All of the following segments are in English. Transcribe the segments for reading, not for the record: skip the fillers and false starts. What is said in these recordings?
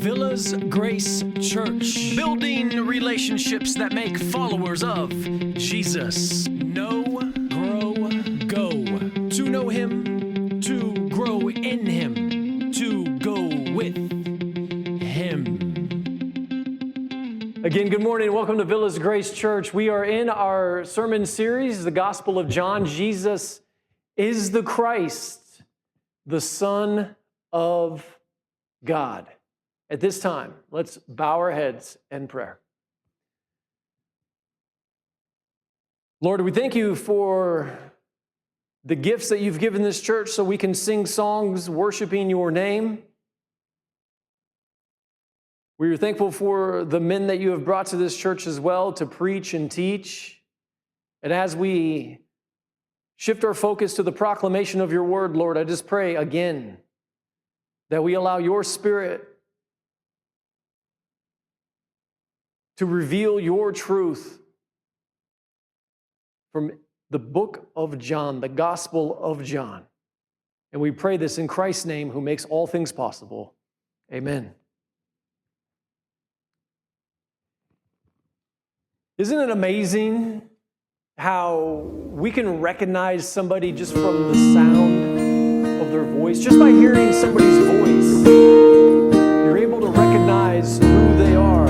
Villas Grace Church, building relationships that make followers of Jesus. Know, grow, go. To know Him, to grow in Him, to go with Him. Again, good morning. Welcome to Villas Grace Church. We are in our sermon series, the Gospel of John. Jesus is the Christ, the Son of God. At this time, let's bow our heads in prayer. Lord, we thank you for the gifts that you've given this church so we can sing songs worshiping your name. We are thankful for the men that you have brought to this church as well to preach and teach. And as we shift our focus to the proclamation of your word, Lord, I just pray again that we allow your Spirit to reveal your truth from the book of John, the Gospel of John. And we pray this in Christ's name, who makes all things possible. Amen. Isn't it amazing how we can recognize somebody just from the sound of their voice? Just by hearing somebody's voice, you're able to recognize who they are.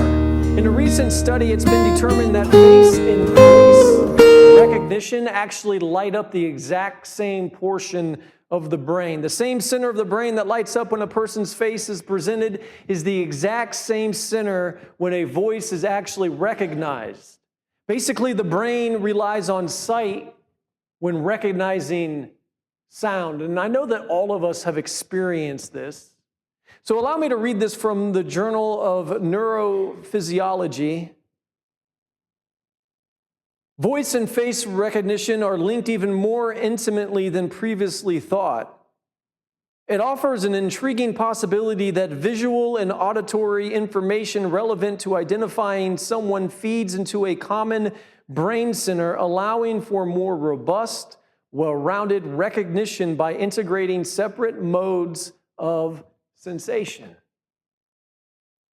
In a recent study, it's been determined that face and voice recognition actually light up the exact same portion of the brain. The same center of the brain that lights up when a person's face is presented is the exact same center when a voice is actually recognized. Basically, the brain relies on sight when recognizing sound. And I know that all of us have experienced this. So allow me to read this from the Journal of Neurophysiology. Voice and face recognition are linked even more intimately than previously thought. It offers an intriguing possibility that visual and auditory information relevant to identifying someone feeds into a common brain center, allowing for more robust, well-rounded recognition by integrating separate modes of sensation.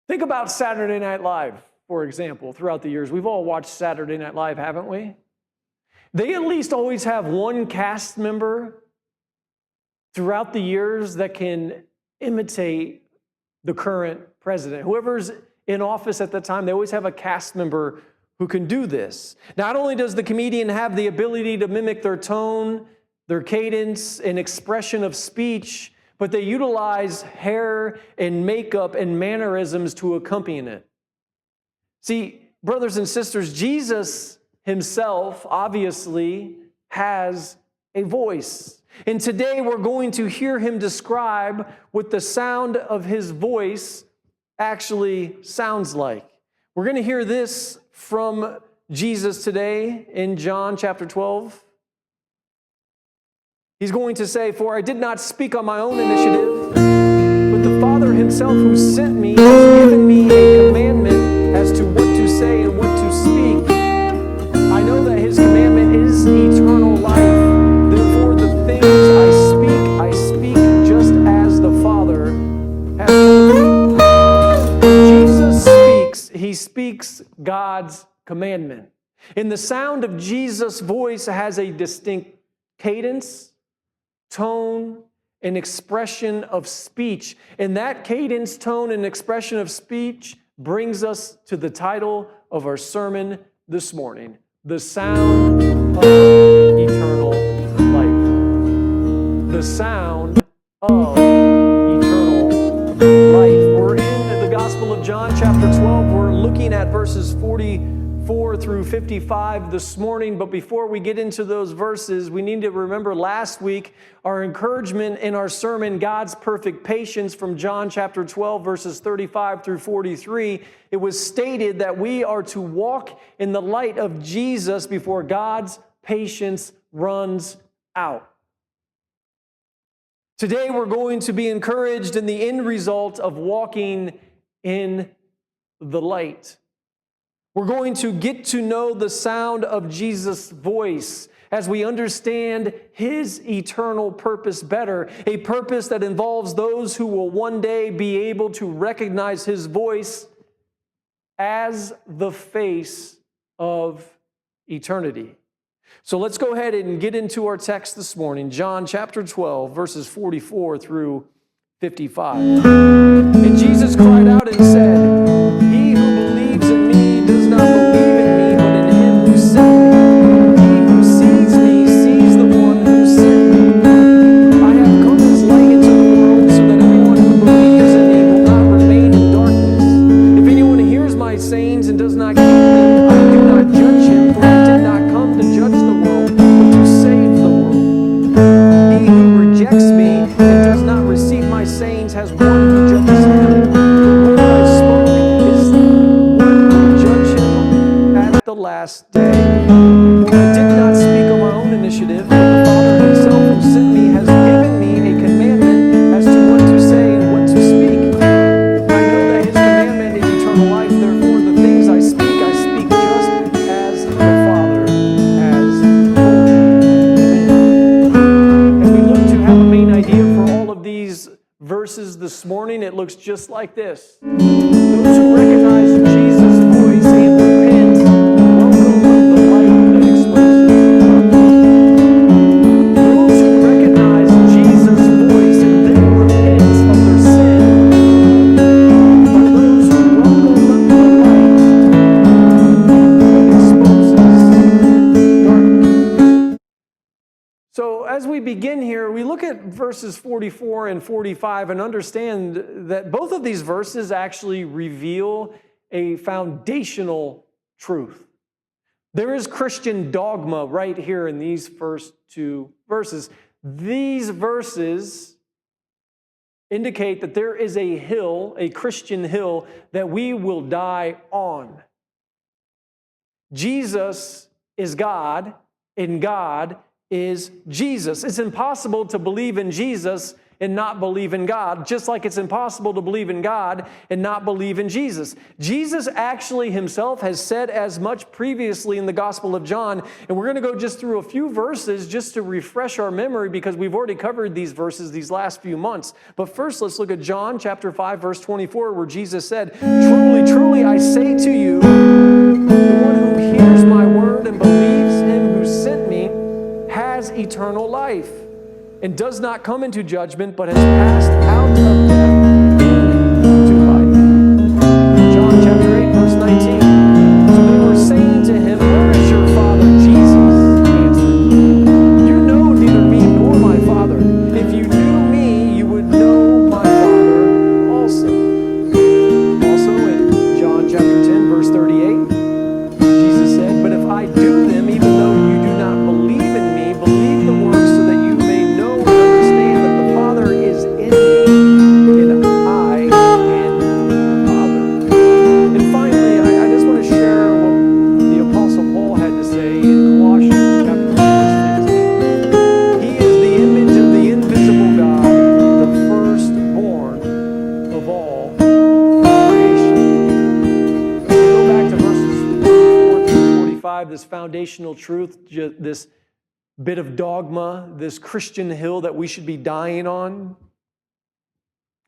Think about Saturday Night Live, for example, throughout the years. We've all watched Saturday Night Live, haven't we? They at least always have one cast member throughout the years that can imitate the current president. Whoever's in office at the time, they always have a cast member who can do this. Not only does the comedian have the ability to mimic their tone, their cadence, and expression of speech, but they utilize hair and makeup and mannerisms to accompany it. See, brothers and sisters, Jesus himself obviously has a voice. And today we're going to hear him describe what the sound of his voice actually sounds like. We're going to hear this from Jesus today in John chapter 12. He's going to say, "For I did not speak on my own initiative, but the Father himself who sent me has given me a commandment as to what to say and what to speak. I know that his commandment is eternal life. Therefore, the things I speak just as the Father has told me." Jesus speaks. He speaks God's commandment. And the sound of Jesus' voice has a distinct cadence, tone, and expression of speech. And that cadence, tone, and expression of speech brings us to the title of our sermon this morning: The Sound of Eternal Life. The sound of eternal life. We're in the Gospel of John, chapter 12. We're looking at verses 44 through 55 this morning. But before we get into those verses, we need to remember last week our encouragement in our sermon, God's Perfect Patience, from John chapter 12, verses 35 through 43. It was stated that we are to walk in the light of Jesus before God's patience runs out. Today we're going to be encouraged in the end result of walking in the light. We're going to get to know the sound of Jesus' voice as we understand his eternal purpose better, a purpose that involves those who will one day be able to recognize his voice as the face of eternity. So let's go ahead and get into our text this morning, John chapter 12, verses 44 through 55. And Jesus cried out and said, "He who believes in me does not believe in me, but in him who sent me. He who sees me sees the one who sent me. I have come as light into the world so that everyone who believes in me will not remain in darkness. If anyone hears my sayings and does not keep them, I do not judge him, for I did not come to judge the world, but to save the world. He who rejects me and does not receive my sayings has one who judges him. The word I spoke is one who will judge him at the last day. I did not speak on my own initiative, but the Father himself who sent me has given me a commandment as to what to say and what to speak. I know that his commandment is eternal life, therefore the things I speak just as the Father has told me." As we look to have a main idea for all of these verses this morning, it looks just like this. Those who recognize Jesus' voice and repent welcome the light that exposes darkness. Those who recognize Jesus' voice and then repent of their sin are those who welcome the light that exposes darkness. So as we begin here, we look at verses 44 and 45 and understand that both of these verses actually reveal a foundational truth. There is Christian dogma right here in these first two verses. These verses indicate that there is a hill, a Christian hill, that we will die on. Jesus is God, and God is Jesus. It's impossible to believe in Jesus and not believe in God, just like it's impossible to believe in God and not believe in Jesus. Jesus actually himself has said as much previously in the Gospel of John, and we're going to go just through a few verses just to refresh our memory because we've already covered these verses these last few months. But first, let's look at John chapter 5, verse 24, where Jesus said, "Truly, truly, I say to you, the one who hears my word and believes him who sent me has eternal life and does not come into judgment, but has passed out of death into life." John chapter 8, verse 19. So they were saying to him, "Where is your Father?" Jesus answered, "You know neither me nor my Father. If you knew me, you would know my Father also." Also in John chapter 10, verse 38, Jesus said, "But if I do them, even though you do not believe in me, believe the works so that you may know and understand that the Father is in me, and I in the Father." And finally, I just want to share what the Apostle Paul had to say in Colossians chapter 1, verse 15. "He is the image of the invisible God, the firstborn of all creation." If we go back to verses 4 through 45, this foundational truth, this bit of dogma, this Christian hill that we should be dying on.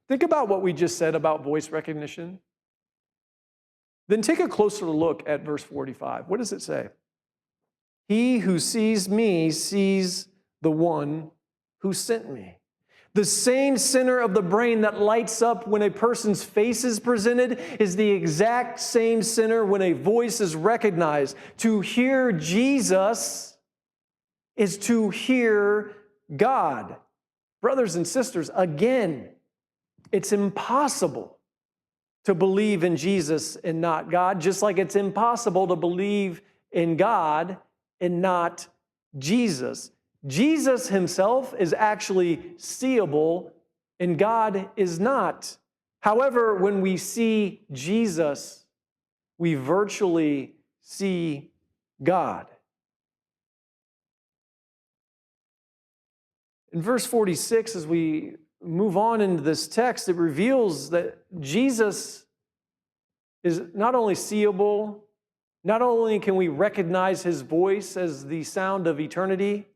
Think about what we just said about voice recognition. Then take a closer look at verse 45. What does it say? "He who sees me sees the one who sent me." The same center of the brain that lights up when a person's face is presented is the exact same center when a voice is recognized. To hear Jesus is to hear God. Brothers and sisters, again, it's impossible to believe in Jesus and not God, just like it's impossible to believe in God and not Jesus. Jesus himself is actually seeable and God is not. However, when we see Jesus, we virtually see God. In verse 46, as we move on into this text, it reveals that Jesus is not only seeable, Not only can we recognize his voice as the sound of eternity,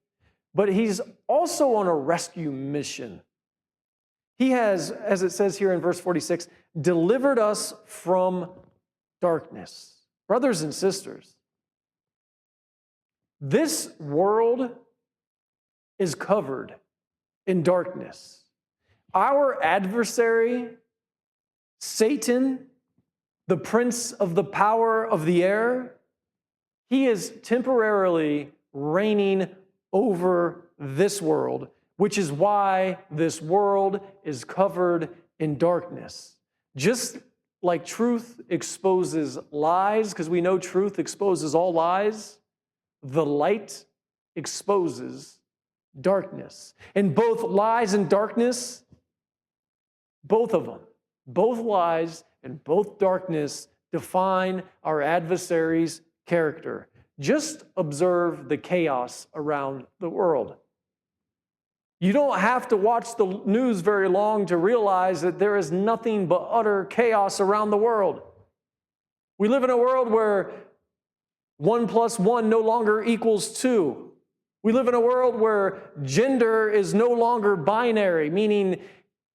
but he's also on a rescue mission. He has, as it says here in verse 46, delivered us from darkness. Brothers and sisters, this world is covered in darkness. Our adversary, Satan, the prince of the power of the air, he is temporarily reigning over this world, which is why this world is covered in darkness. Just like truth exposes lies, because we know truth exposes all lies, the light exposes darkness. And both lies and darkness, both of them, both lies and both darkness define our adversary's character. Just observe the chaos around the world. You don't have to watch the news very long to realize that there is nothing but utter chaos around the world. We live in a world where 1 + 1 no longer equals 2. We live in a world where gender is no longer binary, meaning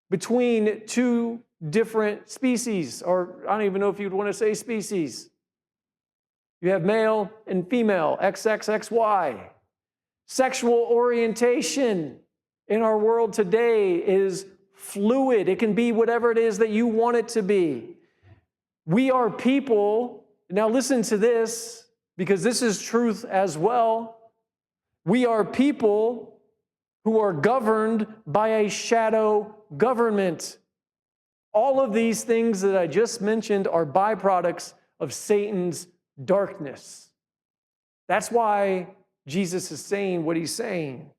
between two different species, or I don't even know if you'd want to say species. You have male and female, XXXY. Sexual orientation in our world today is fluid. It can be whatever it is that you want it to be. We are people, now listen to this, because this is truth as well. We are people who are governed by a shadow government. All of these things that I just mentioned are byproducts of Satan's darkness. That's why Jesus is saying what he's saying.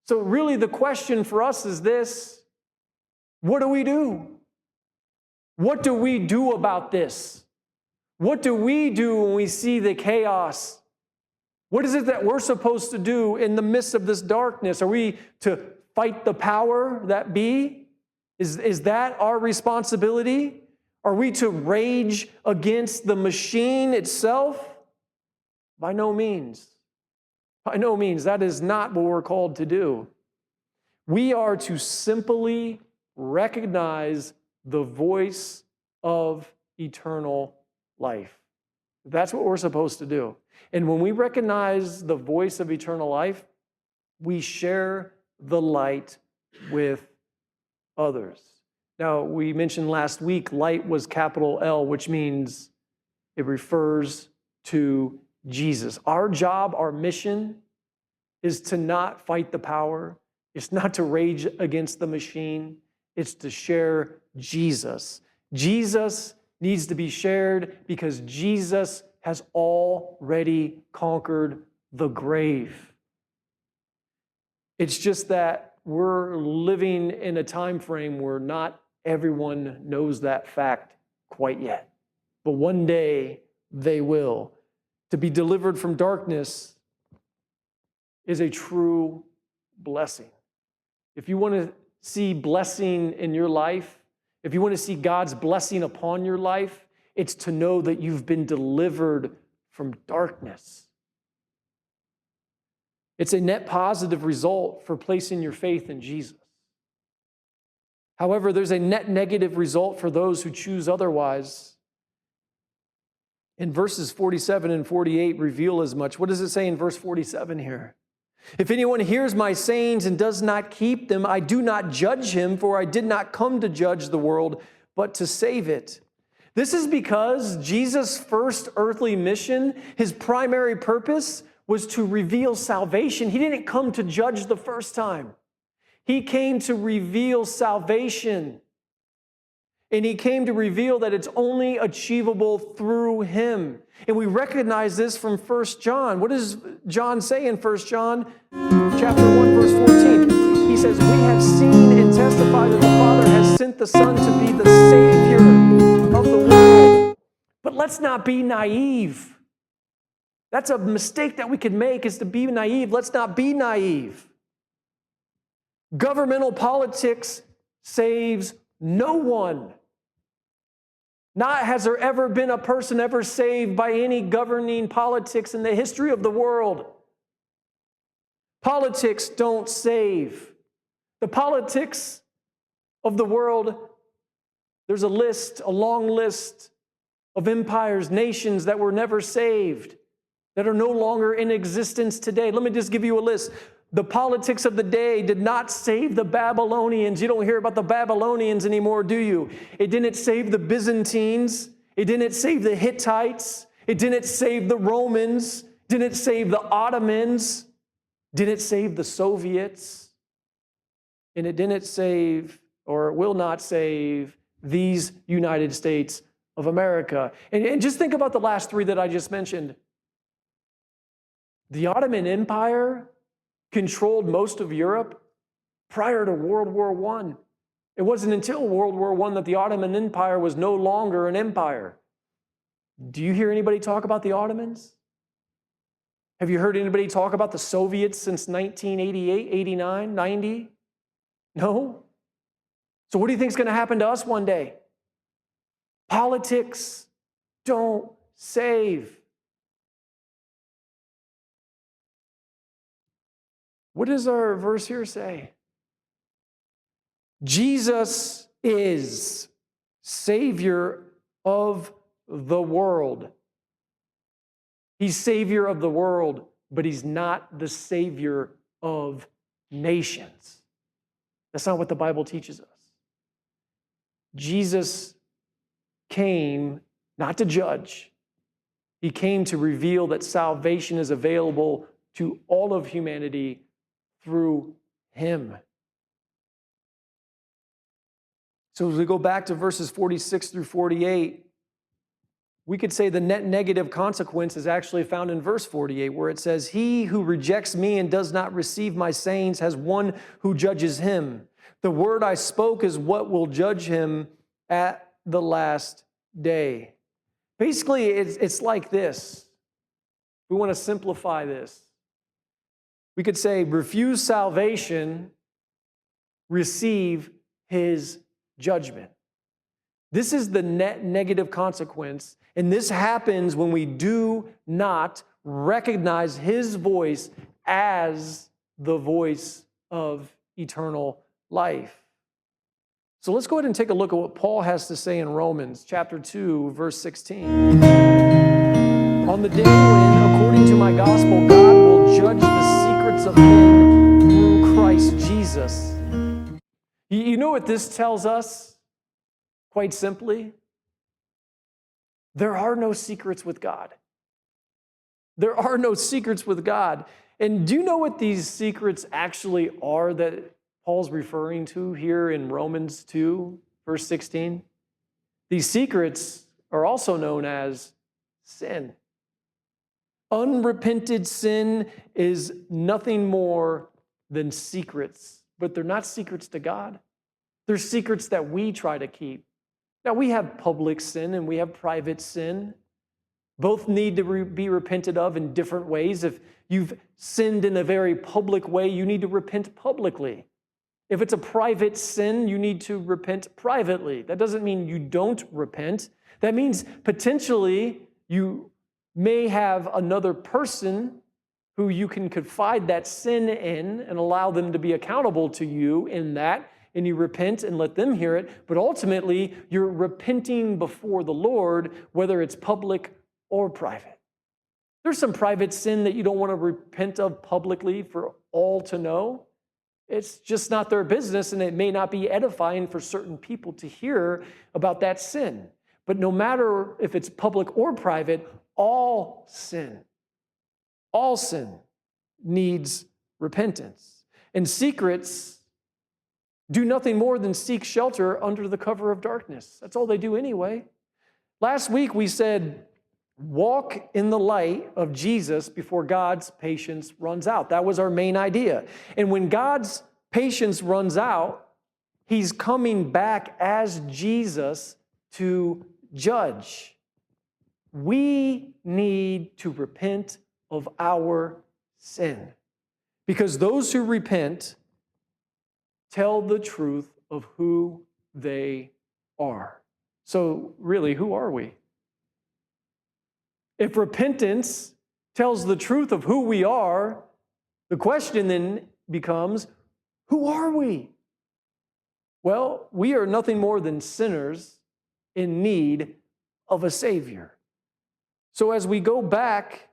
So really the question for us is this: what do we do? What do we do about this? What do we do when we see the chaos? What is it that we're supposed to do in the midst of this darkness? Are we to fight the power that be? Is that our responsibility? Are we to rage against the machine itself? By no means. By no means. That is not what we're called to do. We are to simply recognize the voice of eternal life. That's what we're supposed to do. And when we recognize the voice of eternal life, we share the light with others. Now, we mentioned last week, light was capital L, which means it refers to Jesus. Our job, our mission is to not fight the power. It's not to rage against the machine. It's to share Jesus. Jesus needs to be shared because Jesus has already conquered the grave. It's just that we're living in a time frame where not everyone knows that fact quite yet. But one day they will. To be delivered from darkness is a true blessing. If you want to see blessing in your life, if you want to see God's blessing upon your life, it's to know that you've been delivered from darkness. It's a net positive result for placing your faith in Jesus. However, there's a net negative result for those who choose otherwise. In verses 47 and 48 reveal as much. What does it say in verse 47 here? If anyone hears my sayings and does not keep them, I do not judge him, for I did not come to judge the world, but to save it. This is because Jesus' first earthly mission, his primary purpose, was to reveal salvation. He didn't come to judge the first time. He came to reveal salvation. And he came to reveal that it's only achievable through him. And we recognize this from 1 John. What does John say in 1 John chapter 1, verse 14? He says, we have seen and testified that the Father has sent the Son to be the Savior of the world. But let's not be naive. That's a mistake that we could make, is to be naive. Let's not be naive. Governmental politics saves no one. Not has there ever been a person ever saved by any governing politics in the history of the world. Politics don't save. The politics of the world, there's a long list of empires, nations that were never saved, that are no longer in existence today. Let me just give you a list. The politics of the day did not save the Babylonians. You don't hear about the Babylonians anymore, do you? It didn't save the Byzantines. It didn't save the Hittites. It didn't save the Romans. Didn't save the Ottomans. Didn't save the Soviets. And it didn't save, or it will not save, these United States of America. And just think about the last three that I just mentioned. The Ottoman Empire controlled most of Europe prior to World War I. It wasn't until World War I that the Ottoman Empire was no longer an empire. Do you hear anybody talk about the Ottomans? Have you heard anybody talk about the Soviets since 1988, 89, 90? No? So what do you think is going to happen to us one day? Politics don't save. What does our verse here say? Jesus is Savior of the world. He's Savior of the world, but He's not the Savior of nations. That's not what the Bible teaches us. Jesus came not to judge. He came to reveal that salvation is available to all of humanity through Him. So as we go back to verses 46 through 48, we could say the net negative consequence is actually found in verse 48, where it says, "He who rejects me and does not receive my sayings has one who judges him. The word I spoke is what will judge him at the last day." Basically, it's like this. We want to simplify this. We could say, refuse salvation, receive His judgment. This is the net negative consequence, and this happens when we do not recognize His voice as the voice of eternal life. So let's go ahead and take a look at what Paul has to say in Romans chapter 2, verse 16. On the day when, according to my gospel, God will judge the secrets of men through Christ Jesus. You know what this tells us? Quite simply, there are no secrets with God. There are no secrets with God. And do you know what these secrets actually are that Paul's referring to here in Romans 2, verse 16? These secrets are also known as sin. Unrepented sin is nothing more than secrets, but they're not secrets to God. They're secrets that we try to keep. Now, we have public sin and we have private sin. Both need to be repented of in different ways. If you've sinned in a very public way, you need to repent publicly. If it's a private sin, you need to repent privately. That doesn't mean you don't repent. That means potentially you may have another person who you can confide that sin in and allow them to be accountable to you in that, and you repent and let them hear it. But ultimately, you're repenting before the Lord, whether it's public or private. There's some private sin that you don't want to repent of publicly for all to know. It's just not their business, and it may not be edifying for certain people to hear about that sin. But no matter if it's public or private, all sin needs repentance. And secrets do nothing more than seek shelter under the cover of darkness. That's all they do anyway. Last week we said, walk in the light of Jesus before God's patience runs out. That was our main idea. And when God's patience runs out, He's coming back as Jesus to judge. We need to repent of our sin, because those who repent tell the truth of who they are. So really, who are we? If repentance tells the truth of who we are, the question then becomes, who are we? Well, we are nothing more than sinners in need of a Savior. So as we go back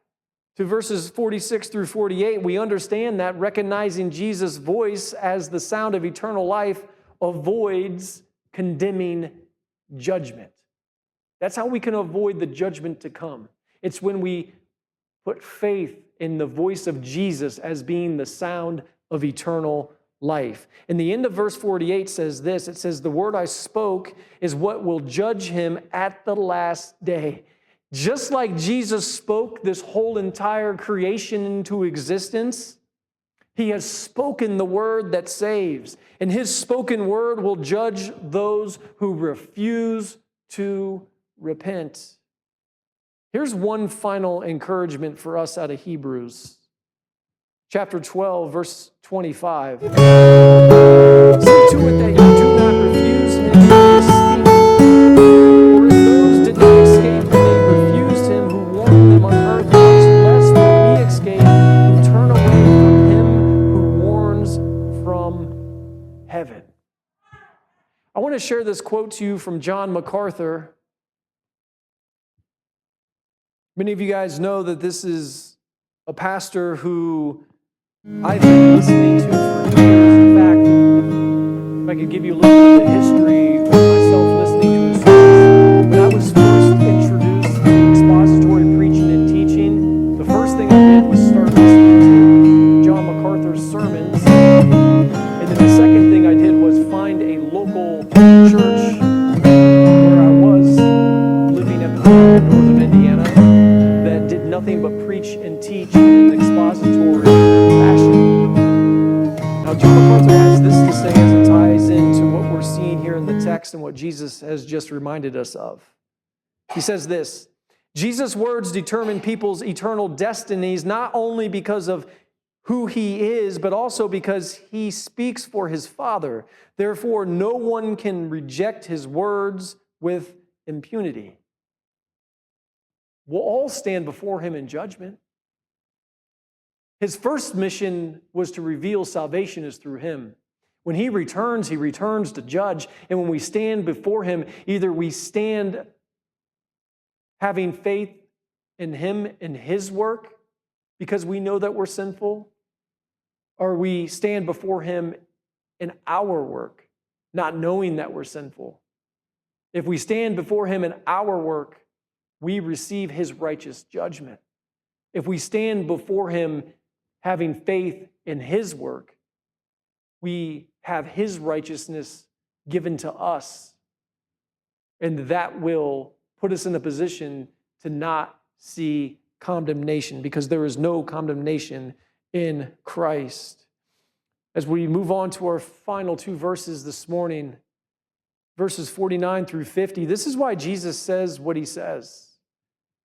to verses 46 through 48, we understand that recognizing Jesus' voice as the sound of eternal life avoids condemning judgment. That's how we can avoid the judgment to come. It's when we put faith in the voice of Jesus as being the sound of eternal life. And the end of verse 48 says this. It says, the word I spoke is what will judge him at the last day. Just like Jesus spoke this whole entire creation into existence, he has spoken the word that saves. And his spoken word will judge those who refuse to repent. Here's one final encouragement for us out of Hebrews. Chapter 12, verse 25. See to it that you do not refuse him who speaks. For if those did not escape when they refused him who warned them on earth, much less will we escape who turn away from him who warns from heaven. I want to share this quote to you from John MacArthur. Many of you guys know that this is a pastor who I've been listening to for years. In fact, if I could give you a little bit of the history of myself listening to his sermons. When I was first introduced to expository preaching and teaching, the first thing I did was start listening to John MacArthur's sermons. And then the second thing I did was find a local church where I was living at the time in northern Indiana that did nothing but preach and teach in an expository fashion. Now, John MacArthur has this to say as it ties into what we're seeing here in the text and what Jesus has just reminded us of. He says this, Jesus' words determine people's eternal destinies not only because of who he is, but also because he speaks for his Father. Therefore, no one can reject his words with impunity. We'll all stand before him in judgment. His first mission was to reveal salvation is through him. When he returns to judge. And when we stand before him, either we stand having faith in him and his work because we know that we're sinful, or we stand before him in our work, not knowing that we're sinful. If we stand before him in our work, we receive his righteous judgment. If we stand before him having faith in his work, we have his righteousness given to us. And that will put us in a position to not see condemnation, because there is no condemnation in Christ. As we move on to our final two verses this morning, verses 49 through 50, this is why Jesus says what he says.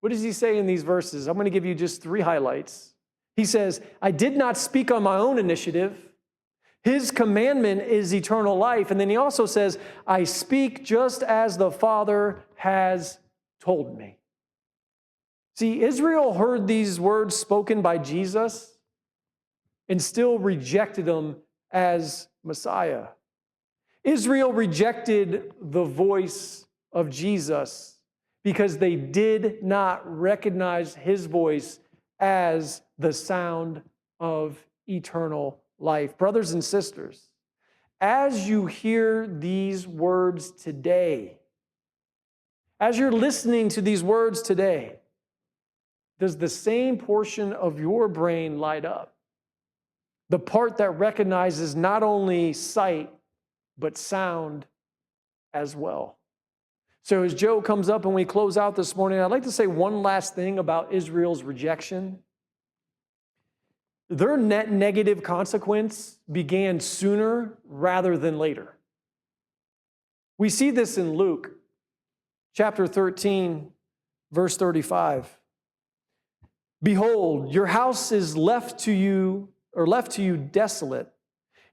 What does he say in these verses? I'm going to give you just three highlights. He says, I did not speak on my own initiative. His commandment is eternal life. And then he also says, I speak just as the Father has told me. See, Israel heard these words spoken by Jesus and still rejected him as Messiah. Israel rejected the voice of Jesus because they did not recognize his voice as the sound of eternal life. Brothers and sisters, as you hear these words today, as you're listening to these words today, does the same portion of your brain light up? The part that recognizes not only sight, but sound as well. So as Joe comes up and we close out this morning, I'd like to say one last thing about Israel's rejection. Their net negative consequence began sooner rather than later. We see this in Luke chapter 13, verse 35. Behold, your house is left to you desolate.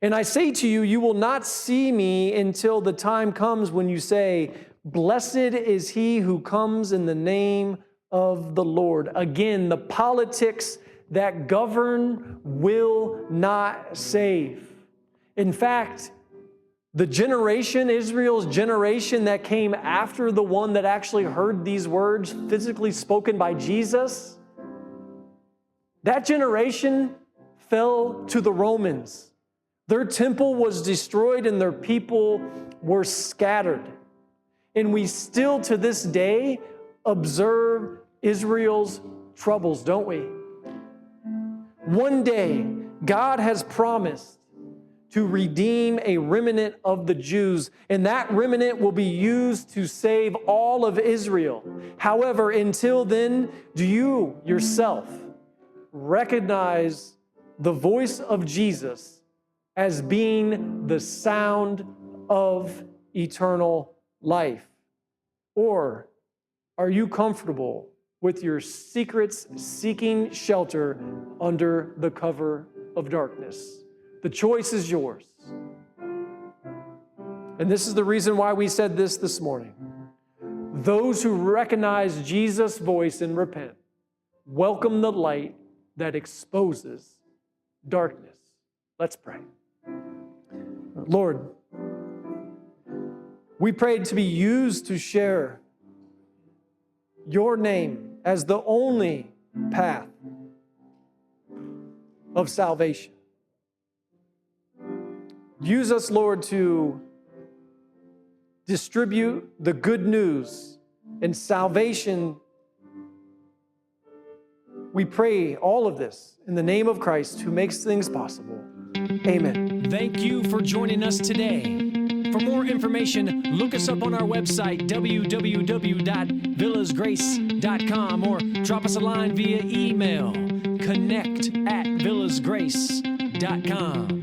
And I say to you, you will not see me until the time comes when you say, Blessed is he who comes in the name of the Lord. Again, the politics that govern will not save. In fact, the generation, Israel's generation that came after the one that actually heard these words physically spoken by Jesus, that generation fell to the Romans. Their temple was destroyed and their people were scattered. And we still to this day observe Israel's troubles, don't we? One day, God has promised to redeem a remnant of the Jews, and that remnant will be used to save all of Israel. However, until then, do you yourself recognize the voice of Jesus as being the sound of eternal life? Or are you comfortable with your secrets seeking shelter under the cover of darkness? The choice is yours. And this is the reason why we said this morning. Those who recognize Jesus' voice and repent welcome the light that exposes darkness. Let's pray. Lord, we prayed to be used to share your name as the only path of salvation. Use us, Lord, to distribute the good news and salvation. We pray all of this in the name of Christ, who makes things possible. Amen. Thank you for joining us today. For more information, look us up on our website, www.villasgrace.com, or drop us a line via email, connect@villasgrace.com.